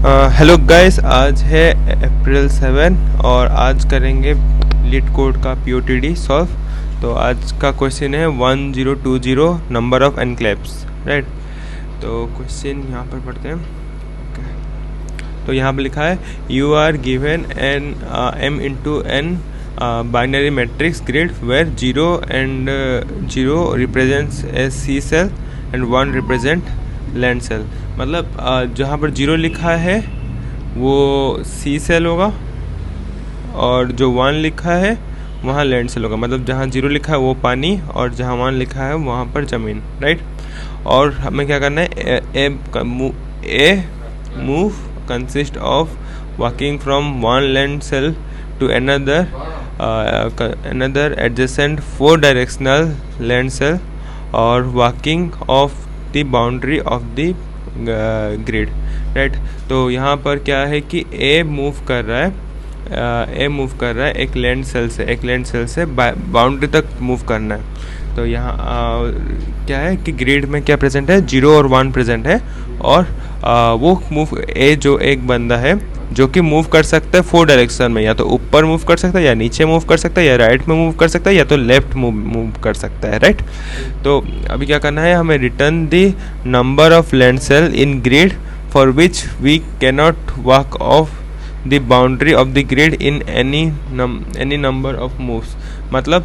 Hello guys, आज है अप्रैल 7 और आज करेंगे LeetCode का POTD सॉल्व। तो आज का क्वेश्चन है 1020 नंबर ऑफ एनक्लेव्स, राइट। तो क्वेश्चन यहाँ पर पढ़ते हैं। तो यहाँ पर लिखा है you are given an m into an binary matrix grid where 0 and 0 represents a sea cell and 1 represent land cell. मतलब जहाँ पर 0 लिखा है वो सी सेल होगा और जो 1 लिखा है वहाँ लैंड सेल होगा। मतलब जहाँ 0 लिखा है वो पानी और जहाँ 1 लिखा है वहाँ पर ज़मीन, राइट। और हमें क्या करना है, a move consist of walking from one land cell to another adjacent 4 directional land cell और walking off the boundary of the grid, right. तो यहाँ पर क्या है कि ए मूव कर रहा है एक लैंड सेल से बाउंड्री तक मूव करना है। तो यहाँ क्या है कि ग्रिड में क्या प्रेजेंट है, 0 और 1 प्रेजेंट है। और वो मूव जो एक बंदा है जो कि मूव कर सकता है 4 डायरेक्शन में, या तो ऊपर मूव कर सकता है, या नीचे मूव कर सकता है, या राइट में मूव कर सकता है, या तो लेफ्ट मूव कर सकता है, राइट। तो अभी क्या करना है, हमें return the number of land cell in grid for which we cannot walk off the boundary of the grid in any number of moves. मतलब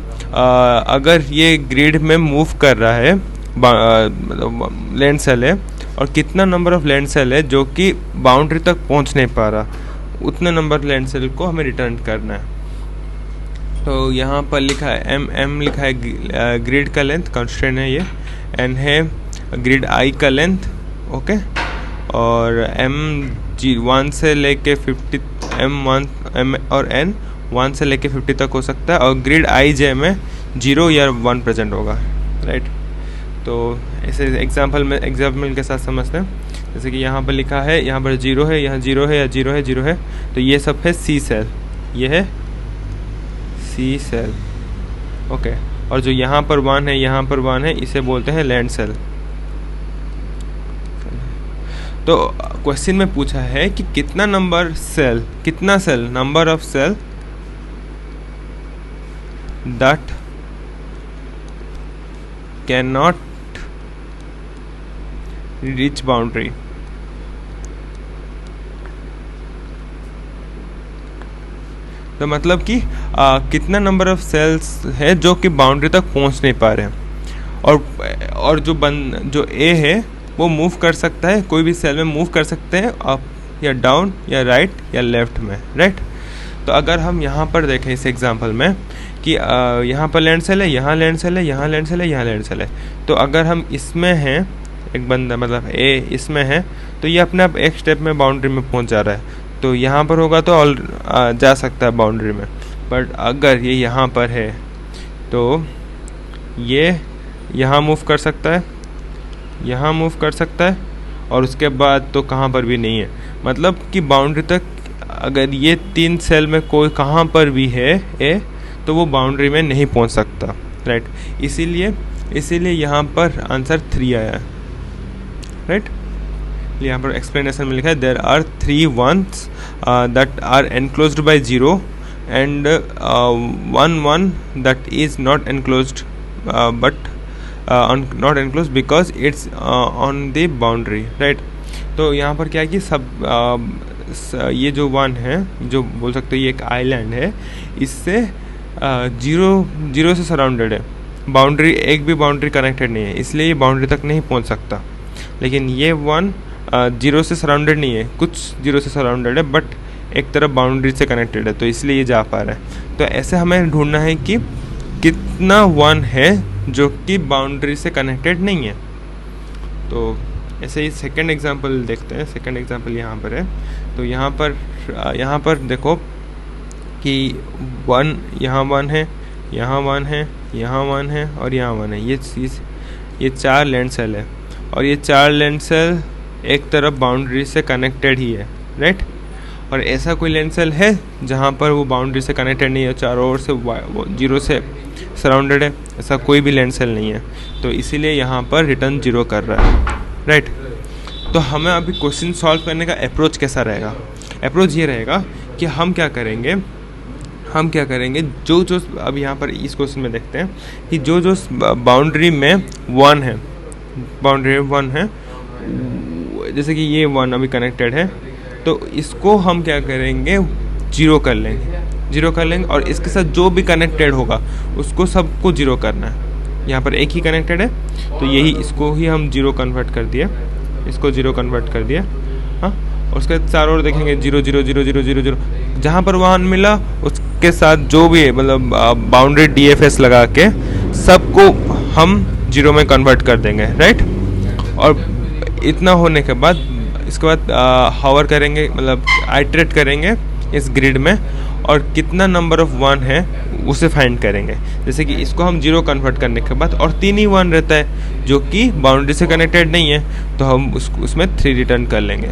अगर ये ग्रिड में मूव कर रहा है, लैंड सेल है, और कितना नंबर ऑफ लैंड सेल है जो कि बाउंड्री तक पहुंच नहीं पा रहा, उतने नंबर लैंड सेल को हमें रिटर्न करना है। तो यहाँ पर लिखा है m लिखा है ग्रिड का लेंथ, कंस्ट्रेंट है ये। n है ग्रिड i का लेंथ, ओके। और m1 से लेके 50, m और n 1 से लेके 50 तक हो सकता है। और ग्रिड ij में 0 या 1 प्रेजेंट होगा, राइट। तो ऐसे एग्जाम्पल के साथ समझते हैं। जैसे कि यहाँ पर लिखा है, यहाँ पर 0 है, यहाँ 0 है, या 0 है। तो ये सब है सी सेल, ये है सी सेल, ओके। और जो यहाँ पर 1 है, यहाँ पर 1 है, इसे बोलते हैं लैंड सेल। तो क्वेश्चन में पूछा है कि कितना number of cell that can not reach boundary. तो मतलब कि कितना नंबर ऑफ सेल्स है जो कि बाउंड्री तक पहुंच नहीं पा रहे हैं। और जो ए है वो मूव कर सकता है, कोई भी सेल में मूव कर सकते हैं, अप या डाउन या राइट या लेफ्ट में, राइट। तो अगर हम यहाँ पर देखें इस एग्जांपल में कि यहाँ पर लैंड सेल है, यहाँ लैंड सेल है, यहाँ लैंड सेल है, यहाँ लैंड सेल है। तो अगर हम इसमें हैं, एक बंदा मतलब ए इसमें है, तो ये अपने आप एक स्टेप में बाउंड्री में पहुंच जा रहा है। तो यहाँ पर होगा तो जा सकता है बाउंड्री में। बट अगर ये यहाँ पर है तो ये यहाँ मूव कर सकता है, यहाँ मूव कर सकता है, और उसके बाद तो कहाँ पर भी नहीं है। मतलब कि बाउंड्री तक अगर ये 3 सेल में कोई कहाँ पर भी है ए, तो वो बाउंड्री में नहीं पहुँच सकता, राइट। इसीलिए यहाँ पर आंसर 3 आया है, राइट। यहाँ पर एक्सप्लेनेशन में लिखा है there are 3 ones that are enclosed by 0 and 1 that is not enclosed but not enclosed because it's on the boundary, right. तो यहाँ पर क्या है कि ये जो 1 है, जो बोल सकते हो ये एक आइलैंड है, इससे 0 से सराउंडेड है, बाउंड्री एक भी बाउंड्री कनेक्टेड नहीं है, इसलिए ये बाउंड्री तक नहीं पहुँच सकता। लेकिन ये 1 0 से सराउंडेड नहीं है, कुछ 0 से सराउंडेड है, बट एक तरफ बाउंड्री से कनेक्टेड है, तो इसलिए ये जा पा रहा है। तो ऐसे हमें ढूंढना है कि कितना 1 है जो कि बाउंड्री से कनेक्टेड नहीं है। तो ऐसे ही सेकंड एग्जांपल देखते हैं। सेकंड एग्जांपल यहाँ पर है। तो यहाँ पर देखो कि 1 यहाँ 1 है, यहाँ 1 है, यहाँ 1 है और यहाँ 1 है। ये 4 लैंड सेल है, और ये 4 लैंड सेल एक तरफ बाउंड्री से कनेक्टेड ही है, राइट। और ऐसा कोई लैंड सेल है जहाँ पर वो बाउंड्री से कनेक्टेड नहीं है, चारों ओर से 0 से सराउंडेड है, ऐसा कोई भी लैंड सेल नहीं है। तो इसीलिए यहाँ पर रिटर्न 0 कर रहा है, राइट। तो हमें अभी क्वेश्चन सॉल्व करने का अप्रोच कैसा रहेगा? अप्रोच ये रहेगा कि हम क्या करेंगे जो जो अब यहाँ पर इस क्वेश्चन में देखते हैं कि जो जो बाउंड्री में 1 है, बाउंड्री 1 है, जैसे कि ये 1 अभी कनेक्टेड है, तो इसको हम क्या करेंगे, जीरो कर लेंगे और इसके साथ जो भी कनेक्टेड होगा उसको सबको जीरो करना है। यहाँ पर एक ही कनेक्टेड है तो यही इसको ही हम जीरो कन्वर्ट कर दिया, इसको जीरो कन्वर्ट कर दिया। हाँ, और उसके चारों ओर देखेंगे 0 0 0 0 0 0, जहाँ पर 1 मिला उसके साथ जो भी है मतलब बाउंड्री DFS लगा के सबको हम जीरो में कन्वर्ट कर देंगे, राइट। और इतना होने के बाद इसके बाद हावर करेंगे, मतलब आइटरेट करेंगे इस ग्रिड में और कितना नंबर ऑफ 1 है उसे फाइंड करेंगे। जैसे कि इसको हम जीरो कन्वर्ट करने के बाद और 3 ही 1 रहता है जो कि बाउंड्री से कनेक्टेड नहीं है, तो हम उसमें 3 रिटर्न कर लेंगे,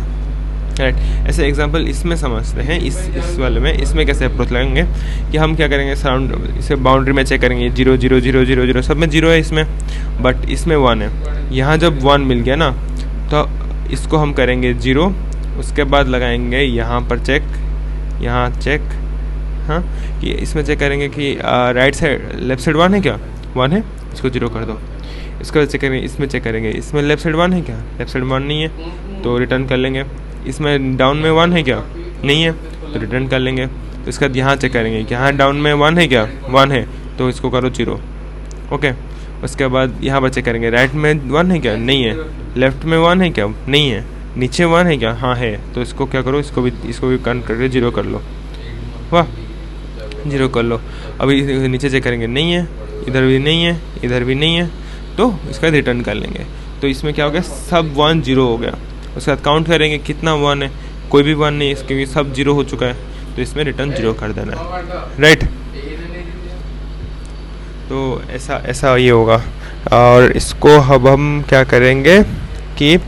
राइट। ऐसे एग्जांपल इसमें समझते हैं, इस वाले में इसमें कैसे अप्रोच लगाएंगे कि हम क्या करेंगे, सराउंड इसे बाउंड्री में चेक करेंगे 0 0 0 0 0, सब में 0 है इसमें, बट इसमें 1 है। यहाँ जब 1 मिल गया ना तो इसको हम करेंगे 0, उसके बाद लगाएंगे यहाँ पर चेक, यहाँ चेक, हाँ, कि इसमें चेक करेंगे कि राइट साइड लेफ्ट साइड 1 है क्या, 1 है, इसको 0 कर दो। इसके बाद चेक करेंगे, इसमें चेक करेंगे इसमें लेफ्ट साइड 1 है क्या, लेफ्ट साइड 1 नहीं है तो रिटर्न कर लेंगे। इसमें डाउन में 1 है क्या, नहीं है तो रिटर्न कर लेंगे। तो इसके बाद यहाँ चेक करेंगे कि यहाँ डाउन में 1 है क्या, 1 है तो इसको करो 0, ओके। उसके बाद यहाँ पर चेक करेंगे राइट में 1 है क्या, नहीं है, लेफ्ट में 1 है क्या, नहीं है, नीचे 1 है क्या, हाँ है, तो इसको क्या करो, इसको भी काउंट करके 0 कर लो, वाह 0 कर लो। अभी नीचे चेक करेंगे नहीं है, इधर भी नहीं है, इधर भी नहीं है, तो इसका रिटर्न कर लेंगे। तो इसमें क्या हो गया, सब 1 0 हो गया। उसके बाद काउंट करेंगे कितना 1 है, कोई भी 1 नहीं, इसके सब 0 हो चुका है, तो इसमें रिटर्न 0 कर देना है, राइट। तो ऐसा ये होगा। और इसको अब हम क्या करेंगे कि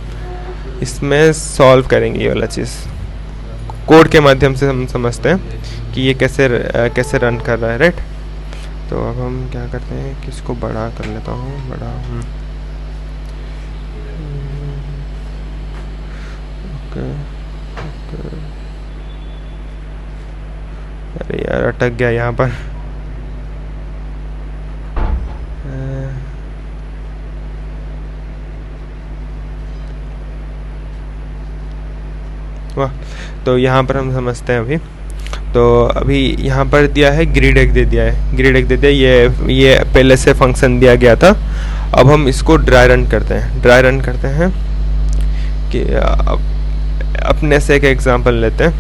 इसमें सॉल्व करेंगे, ये वाला चीज़ कोड के माध्यम से हम समझते हैं कि ये कैसे रन कर रहा है, राइट। तो अब हम क्या करते हैं कि इसको बड़ा कर लेता हूँ, बड़ा ओके। अरे यार अटक गया यहाँ पर, वाह। तो यहाँ पर हम समझते हैं अभी। तो अभी यहाँ पर दिया है ग्रिड एक दे दिया है, ये पहले से फंक्शन दिया गया था। अब हम इसको ड्राई रन करते हैं कि अपने से एक एग्जांपल लेते हैं।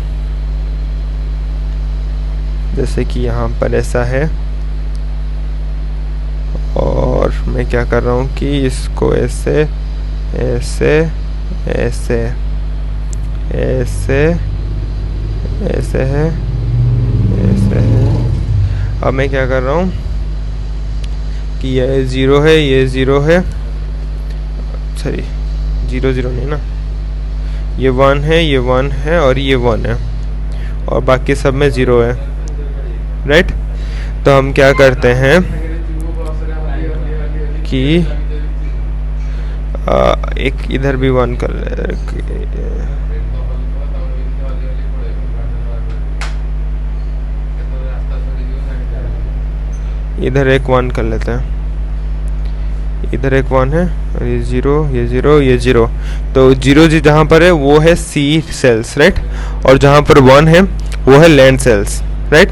जैसे कि यहाँ पर ऐसा है और मैं क्या कर रहा हूँ कि इसको ऐसे ऐसे ऐसे ऐसे ऐसे है, ऐसे है। अब मैं क्या कर रहा हूँ कि ये 0 है, ये 0 है, सॉरी 0 0 नहीं ना, ये 1 है, ये 1 है और ये 1 है और बाकी सब में 0 है, राइट। तो हम क्या करते हैं कि एक इधर भी 1 कर इधर एक 1 कर लेते हैं, इधर एक 1 है और ये 0, ये 0, ये 0। तो 0 जी जहाँ पर है वो है C सेल्स, राइट, और जहाँ पर 1 है वो है लैंड सेल्स, राइट।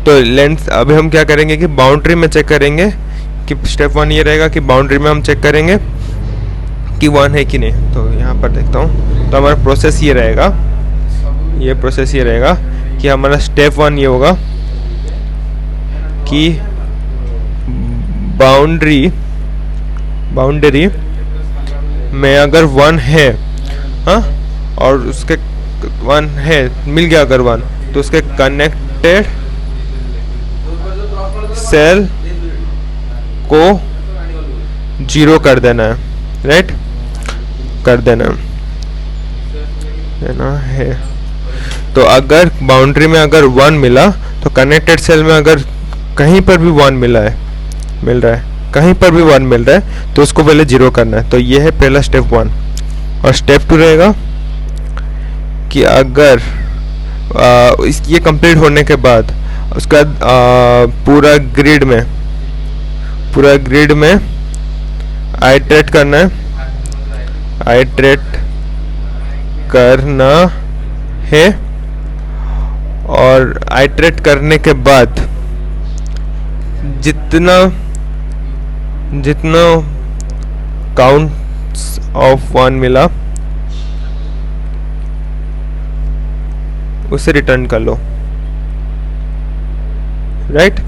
तो लैंड, अभी हम क्या करेंगे कि बाउंड्री में चेक करेंगे कि स्टेप 1 ये रहेगा कि बाउंड्री में हम चेक करेंगे कि 1 है कि नहीं। तो यहाँ पर देखता हूँ, तो हमारा प्रोसेस ये रहेगा, ये प्रोसेस ये रहेगा कि हमारा स्टेप 1 ये होगा कि बाउंड्री में अगर 1 है, हाँ, और उसके 1 है मिल गया अगर 1, तो उसके कनेक्टेड सेल को 0 कर देना है, राइट, कर देना है। तो अगर बाउंड्री में अगर 1 मिला तो कनेक्टेड सेल में अगर कहीं पर भी 1 मिल रहा है, कहीं पर भी 1 मिल रहा है तो उसको पहले 0 करना है। तो ये है पहला स्टेप 1, और स्टेप 2 रहेगा कि अगर ये कंप्लीट होने के बाद उसका पूरा ग्रिड में आइटरेट करना है और आइटरेट करने के बाद जितना काउंट्स ऑफ 1 मिला उसे रिटर्न कर लो, राइट।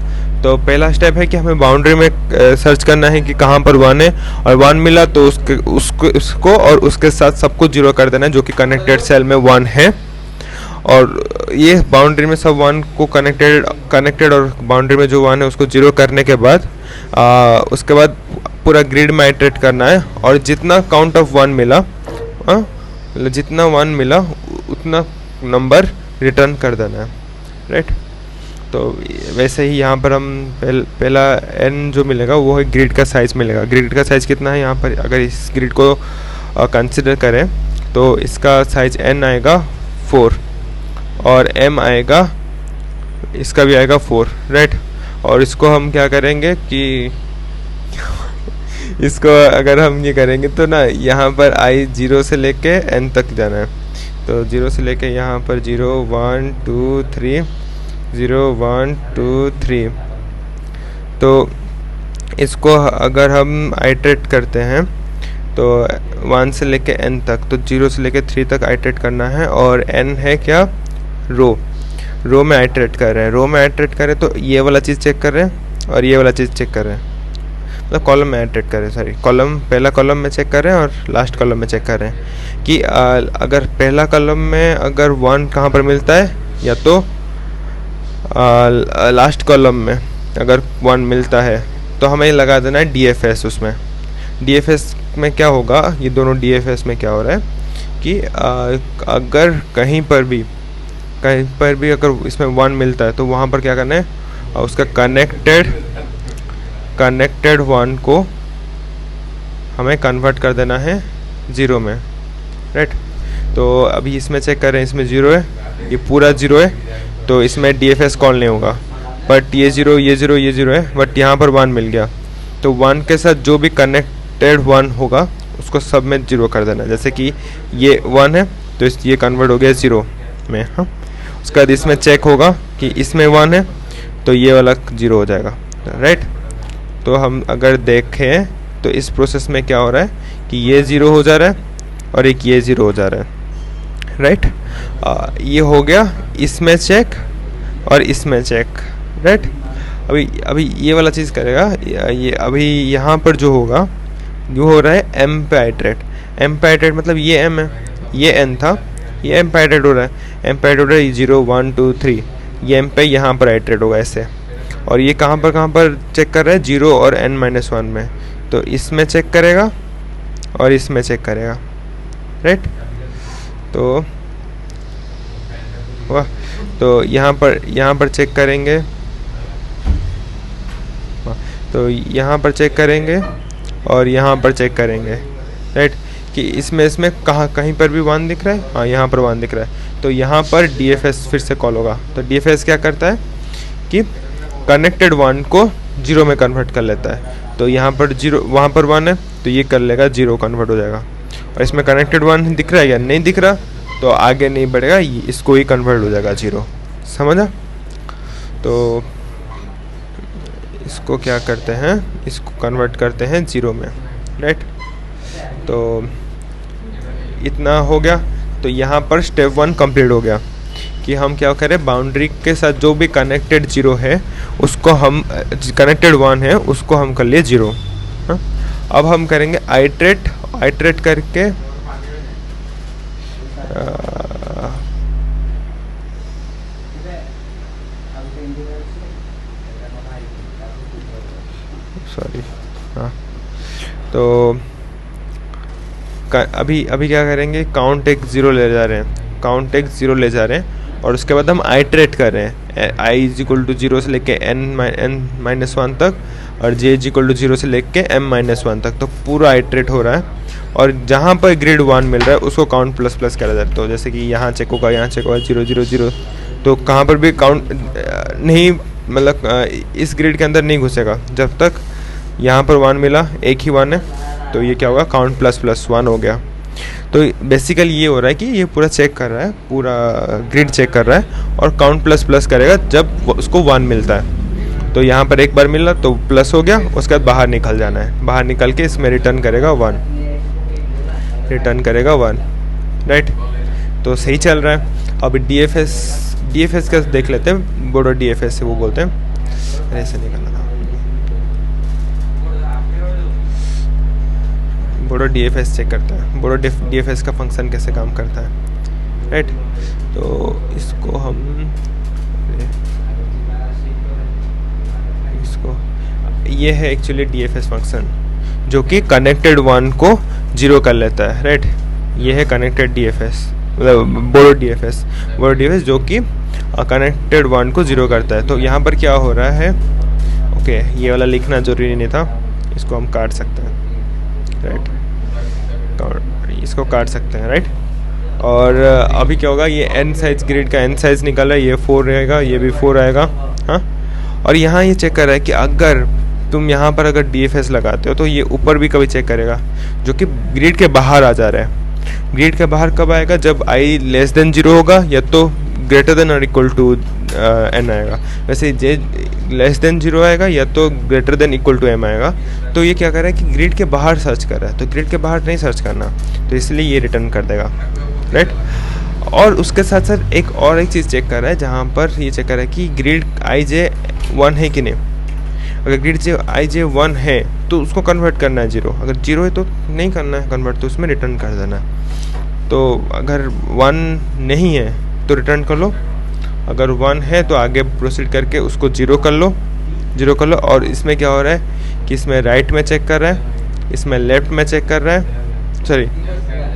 तो पहला स्टेप है कि हमें बाउंड्री में सर्च करना है कि कहाँ पर 1 है, और 1 मिला तो उसको और उसके साथ सब कुछ 0 कर देना है जो कि कनेक्टेड सेल में 1 है। और ये बाउंड्री में सब 1 को कनेक्टेड और बाउंड्री में जो 1 है उसको 0 करने के बाद उसके बाद पूरा ग्रिड में आइटरेट करना है, और जितना काउंट ऑफ 1 मिला जितना 1 मिला उतना नंबर रिटर्न कर देना है, राइट। तो वैसे ही यहाँ पर हम पहला n जो मिलेगा वो है ग्रिड का साइज़ मिलेगा। ग्रिड का साइज़ कितना है यहाँ पर, अगर इस ग्रिड को कंसिडर करें तो इसका साइज़ n आएगा 4 और m आएगा, इसका भी आएगा 4, राइट। और इसको हम क्या करेंगे कि इसको अगर हम ये करेंगे तो ना यहाँ पर i 0 से लेके n तक जाना है। तो 0 से लेके यहाँ पर 0 1 2 3 0 1 2 3। तो इसको अगर हम आइटरेट करते हैं तो 1 से लेके n तक, तो 0 से लेके 3 तक आइटरेट करना है। और n है क्या, रो में आइटरेट कर रहे हैं। रो में आइटरेट करें तो ये वाला चीज़ चेक कर रहे हैं और ये वाला चीज़ चेक कर रहे हैं, मतलब कॉलम में आइटरेट कर रहे हैं, सॉरी कॉलम, पहला कॉलम में चेक कर रहे हैं और लास्ट कॉलम में चेक कर रहे हैं कि अगर पहला कॉलम में अगर 1 कहाँ पर मिलता है, या तो लास्ट कॉलम में अगर 1 मिलता है तो हमें लगा देना है DFS। उसमें DFS में क्या होगा, ये दोनों DFS में क्या हो रहा है कि अगर कहीं पर भी अगर इसमें 1 मिलता है तो वहाँ पर क्या करना है, उसका कनेक्टेड 1 को हमें कन्वर्ट कर देना है 0 में, राइट। तो अभी इसमें चेक कर रहे हैं, इसमें 0 है, ये पूरा 0 है, तो इसमें DFS कॉल नहीं होगा। बट ये 0 है, बट यहाँ पर 1 मिल गया, तो 1 के साथ जो भी कनेक्टेड 1 होगा उसको सब में 0 कर देना। जैसे कि ये 1 है तो ये कन्वर्ट हो गया 0 में, हाँ। उसके बाद इसमें चेक होगा कि इसमें 1 है तो ये वाला 0 हो जाएगा, राइट। तो हम अगर देखें तो इस प्रोसेस में क्या हो रहा है कि ये 0 हो जा रहा है और एक ये 0 हो जा रहा है, राइट। ये हो गया, इसमें चेक और इसमें चेक, राइट। अभी ये वाला चीज़ करेगा, ये अभी यहाँ पर जो होगा जो हो रहा है m पे आइटरेट, मतलब ये m है, ये n था, ये m पे आइटरेट हो रहा है, m पे आइटरेट हो रहा है 0 1 2 3, ये m पे यहाँ पर आइटरेट होगा ऐसे। और ये कहाँ पर चेक कर रहा है, 0 और n-1 में, तो इसमें चेक करेगा और इसमें चेक करेगा, राइट। तो वाह, तो यहाँ पर चेक करेंगे, तो यहाँ पर चेक करेंगे और यहाँ पर चेक करेंगे, राइट, कि इसमें कहीं पर भी 1 दिख रहा है, हाँ यहाँ पर 1 दिख रहा है, तो यहाँ पर DFS फिर से कॉल होगा। तो DFS क्या करता है कि कनेक्टेड 1 को 0 में कन्वर्ट कर लेता है। तो यहाँ पर 0, वहाँ पर 1 है तो ये कर लेगा 0 कन्वर्ट हो जाएगा। और इसमें कनेक्टेड 1 दिख रहा है या नहीं दिख रहा तो आगे नहीं बढ़ेगा, इसको ही कन्वर्ट हो जाएगा 0, समझा। तो इसको क्या करते हैं, इसको कन्वर्ट करते हैं 0 में, राइट। तो इतना हो गया। तो यहाँ पर स्टेप 1 कंप्लीट हो गया कि हम क्या करें, बाउंड्री के साथ जो भी कनेक्टेड 0 है उसको हम, कनेक्टेड 1 है उसको हम कर लिए 0, हाँ। अब हम करेंगे आइटरेट करके सॉरी, हाँ। तो अभी क्या करेंगे, काउंट एक 0 ले जा रहे हैं, और उसके बाद हम आइटरेट कर रहे हैं i = 0 से लेके n-1 तक और j = 0 से लेके m-1 तक। तो पूरा आइटरेट हो रहा है और जहाँ पर ग्रिड 1 मिल रहा है उसको काउंट प्लस प्लस करा जाता है। तो जैसे कि यहाँ चेक होगा, यहाँ चेक होगा 0 0 0, तो कहाँ पर भी काउंट नहीं, मतलब इस ग्रिड के अंदर नहीं घुसेगा जब तक यहाँ पर 1 मिला, एक ही 1 है, तो ये क्या होगा, काउंट प्लस प्लस 1 हो गया। तो बेसिकली ये हो रहा है कि ये पूरा चेक कर रहा है, पूरा ग्रिड चेक कर रहा है और काउंट प्लस प्लस करेगा जब उसको 1 मिलता है। तो यहाँ पर एक बार मिला तो प्लस हो गया, उसके बाद बाहर निकल जाना है, बाहर निकल के इसमें रिटर्न करेगा 1, रिटर्न करेगा 1, राइट। तो सही चल रहा है। अब DFS का देख लेते हैं, बोर्डर DFS से वो बोलते हैं, ऐसे निकलना था, बोर्डर DFS चेक करते हैं, बोर्डर DFS का फंक्शन कैसे काम करता है, राइट। तो इसको हम ये है एक्चुअली DFS फंक्शन जो कि कनेक्टेड 1 को 0 कर लेता है, राइट। ये है कनेक्टेड DFS, मतलब बोर्डर DFS जो कि कनेक्टेड 1 को 0 करता है। तो यहाँ पर क्या हो रहा है, ओके, ये वाला लिखना जरूरी नहीं था, इसको हम काट सकते हैं, राइट, इसको काट सकते हैं, राइट। और अभी क्या होगा, ये n साइज ग्रिड का n साइज निकल रहा है, ये 4 रहेगा, ये भी 4 आएगा, हाँ। और यहाँ ये चेक कर रहा है कि अगर तुम यहाँ पर अगर DFS लगाते हो तो ये ऊपर भी कभी चेक करेगा, जो कि ग्रिड के बाहर आ जा रहा है। ग्रिड के बाहर कब आएगा, जब i लेस देन 0 होगा या तो ग्रेटर देन और इक्वल टू n आएगा। वैसे j लेस देन 0 आएगा या तो greater than equal to m आएगा। तो ये क्या कर रहा है कि ग्रिड के बाहर सर्च कर रहा है, तो ग्रिड के बाहर नहीं सर्च करना, तो इसलिए ये रिटर्न कर देगा, राइट। और उसके साथ साथ एक चीज़ चेक कर रहा है, जहाँ पर ये चेक कर रहा है कि ग्रिड ij 1 है कि नहीं। अगर ग्रिड ij 1 है तो उसको कन्वर्ट करना है 0, अगर 0 है तो नहीं करना है कन्वर्ट, तो उसमें रिटर्न कर देना है। तो अगर 1 नहीं है तो रिटर्न कर लो, अगर 1 है तो आगे प्रोसीड करके उसको 0 कर लो। और इसमें क्या हो रहा है कि इसमें राइट में चेक कर रहा है, इसमें लेफ्ट में चेक कर रहा है, सॉरी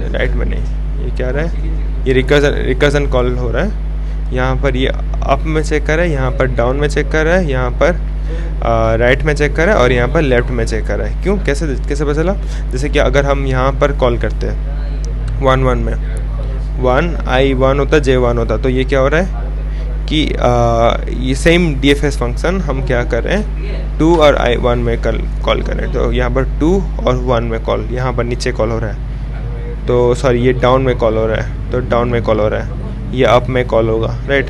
राइट में नहीं, ये क्या रहा है, ये रिकर्जन कॉल हो रहा है। यहाँ पर ये अप में चेक कर रहा है, यहाँ पर डाउन में चेक कर रहा है, यहाँ पर राइट में चेक कर रहा है और यहाँ पर लेफ्ट में चेक कर रहा है। क्यों, कैसे पता चला, जैसे कि अगर हम यहाँ पर कॉल करते हैं 1 1 में 1 i 1 होता, j 1 होता, तो ये क्या हो रहा है कि ये सेम DFS फंक्शन हम क्या कर रहे हैं 2 और i 1 में कॉल कर रहे हैं। तो यहाँ पर 2 और 1 में कॉल, यहाँ पर नीचे कॉल हो रहा है, तो सॉरी ये डाउन में कॉल हो रहा है, तो डाउन में कॉल हो रहा है, ये अप में कॉल होगा, राइट।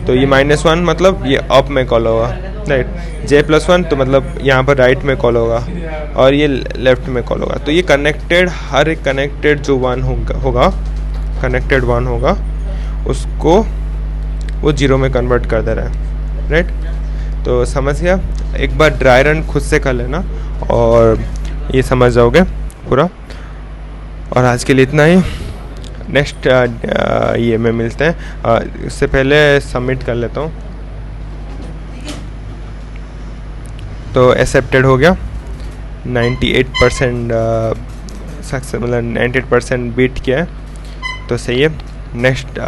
तो ये -1 मतलब ये अप में कॉल होगा, राइट। j+1 तो मतलब यहाँ पर राइट में कॉल होगा और ये लेफ्ट में कॉल होगा। तो ये कनेक्टेड, हर एक कनेक्टेड जो 1 होगा कनेक्टेड 1 होगा उसको वो 0 में कन्वर्ट कर दे रहा है, राइट। तो समझ गया, एक बार ड्राई रन खुद से कर लेना और ये समझ जाओगे पूरा। और आज के लिए इतना ही, नेक्स्ट ये में मिलते हैं। इससे पहले सबमिट कर लेता हूँ। तो एक्सेप्टेड हो गया, 98% सक्सेस, मतलब 98% बीट किया है, तो सही है। नेक्स्ट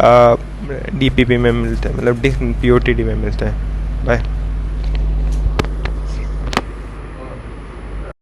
DPP में मिलते हैं, मतलब POTD में मिलते हैं। बाय।